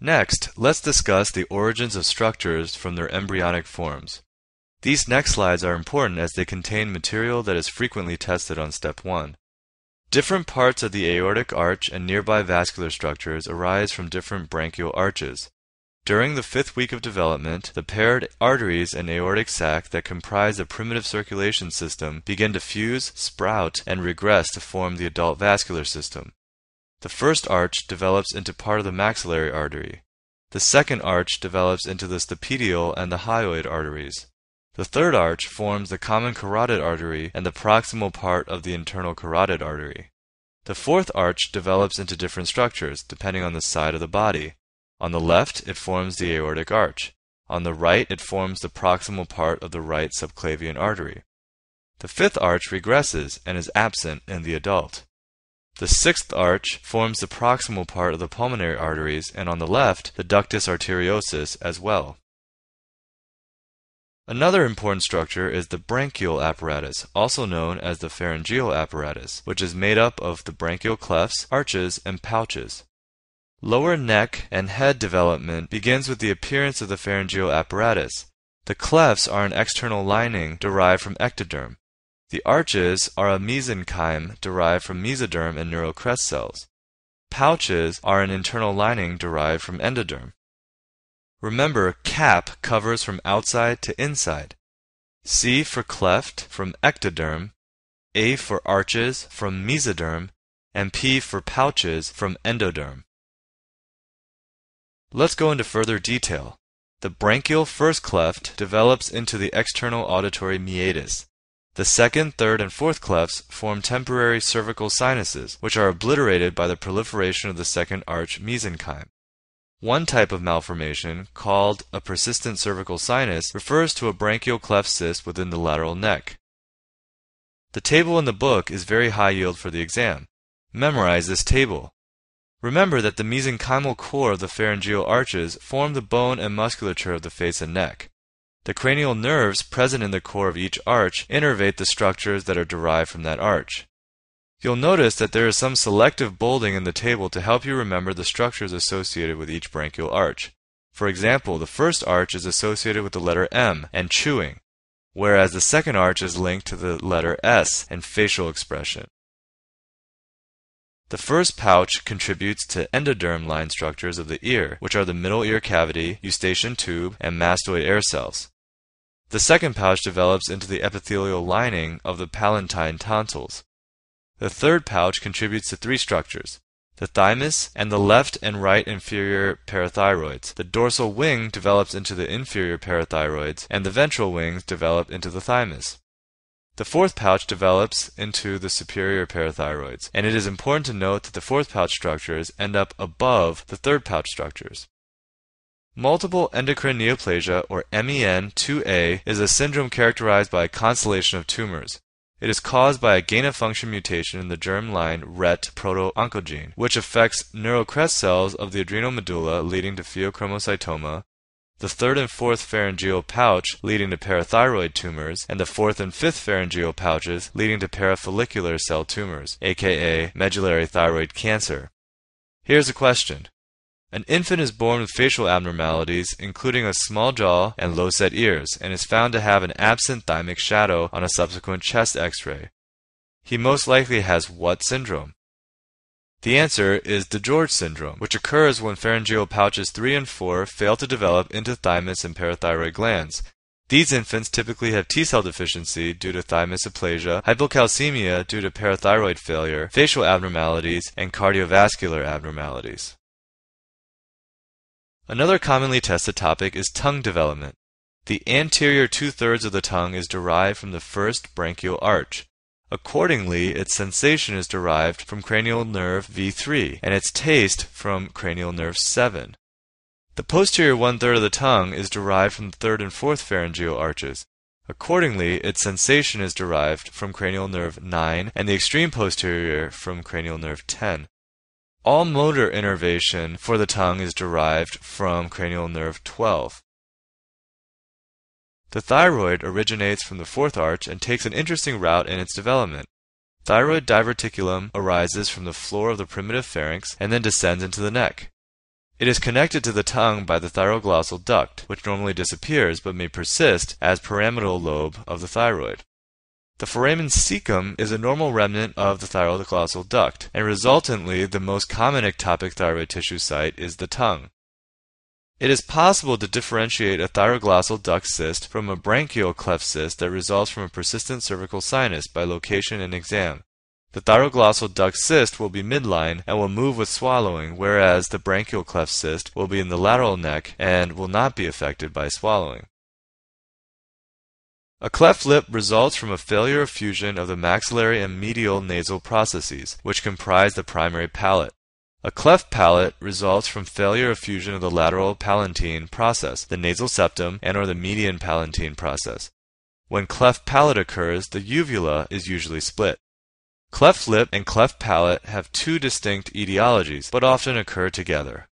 Next, let's discuss the origins of structures from their embryonic forms. These next slides are important as they contain material that is frequently tested on step 1. Different parts of the aortic arch and nearby vascular structures arise from different branchial arches. During the 5th week of development, the paired arteries and aortic sac that comprise the primitive circulation system begin to fuse, sprout, and regress to form the adult vascular system. The first arch develops into part of the maxillary artery. The second arch develops into the stapedial and the hyoid arteries. The third arch forms the common carotid artery and the proximal part of the internal carotid artery. The fourth arch develops into different structures, depending on the side of the body. On the left, it forms the aortic arch. On the right, it forms the proximal part of the right subclavian artery. The fifth arch regresses and is absent in the adult. The sixth arch forms the proximal part of the pulmonary arteries, and on the left, the ductus arteriosus as well. Another important structure is the branchial apparatus, also known as the pharyngeal apparatus, which is made up of the branchial clefts, arches, and pouches. Lower neck and head development begins with the appearance of the pharyngeal apparatus. The clefts are an external lining derived from ectoderm. The arches are a mesenchyme derived from mesoderm and neurocrest cells. Pouches are an internal lining derived from endoderm. Remember, cap covers from outside to inside. C for cleft from ectoderm, A for arches from mesoderm, and P for pouches from endoderm. Let's go into further detail. The branchial first cleft develops into the external auditory meatus. The second, third, and fourth clefts form temporary cervical sinuses, which are obliterated by the proliferation of the second arch mesenchyme. One type of malformation, called a persistent cervical sinus, refers to a branchial cleft cyst within the lateral neck. The table in the book is very high yield for the exam. Memorize this table. Remember that the mesenchymal core of the pharyngeal arches form the bone and musculature of the face and neck. The cranial nerves present in the core of each arch innervate the structures that are derived from that arch. You'll notice that there is some selective bolding in the table to help you remember the structures associated with each branchial arch. For example, the first arch is associated with the letter M and chewing, whereas the second arch is linked to the letter S and facial expression. The first pouch contributes to endoderm line structures of the ear, which are the middle ear cavity, eustachian tube, and mastoid air cells. The second pouch develops into the epithelial lining of the palatine tonsils. The third pouch contributes to three structures: the thymus and the left and right inferior parathyroids. The dorsal wing develops into the inferior parathyroids, and the ventral wings develop into the thymus. The fourth pouch develops into the superior parathyroids, and it is important to note that the fourth pouch structures end up above the third pouch structures. Multiple endocrine neoplasia, or MEN2A, is a syndrome characterized by a constellation of tumors. It is caused by a gain-of-function mutation in the germline RET proto-oncogene, which affects neurocrest cells of the adrenal medulla, leading to pheochromocytoma, the third and fourth pharyngeal pouch, leading to parathyroid tumors, and the fourth and fifth pharyngeal pouches, leading to parafollicular cell tumors, aka medullary thyroid cancer. Here's a question. An infant is born with facial abnormalities, including a small jaw and low-set ears, and is found to have an absent thymic shadow on a subsequent chest X-ray. He most likely has what syndrome? The answer is DeGeorge syndrome, which occurs when pharyngeal pouches 3 and 4 fail to develop into thymus and parathyroid glands. These infants typically have T-cell deficiency due to thymus aplasia, hypocalcemia due to parathyroid failure, facial abnormalities, and cardiovascular abnormalities. Another commonly tested topic is tongue development. The anterior two-thirds of the tongue is derived from the first branchial arch. Accordingly, its sensation is derived from cranial nerve V3, and its taste from cranial nerve 7. The posterior one-third of the tongue is derived from the third and fourth pharyngeal arches. Accordingly, its sensation is derived from cranial nerve 9, and the extreme posterior from cranial nerve 10. All motor innervation for the tongue is derived from cranial nerve 12. The thyroid originates from the fourth arch and takes an interesting route in its development. Thyroid diverticulum arises from the floor of the primitive pharynx and then descends into the neck. It is connected to the tongue by the thyroglossal duct, which normally disappears but may persist as pyramidal lobe of the thyroid. The foramen cecum is a normal remnant of the thyroglossal duct, and resultantly the most common ectopic thyroid tissue site is the tongue. It is possible to differentiate a thyroglossal duct cyst from a branchial cleft cyst that results from a persistent cervical sinus by location and exam. The thyroglossal duct cyst will be midline and will move with swallowing, whereas the branchial cleft cyst will be in the lateral neck and will not be affected by swallowing. A cleft lip results from a failure of fusion of the maxillary and medial nasal processes, which comprise the primary palate. A cleft palate results from failure of fusion of the lateral palatine process, the nasal septum, and/or the median palatine process. When cleft palate occurs, the uvula is usually split. Cleft lip and cleft palate have two distinct etiologies, but often occur together.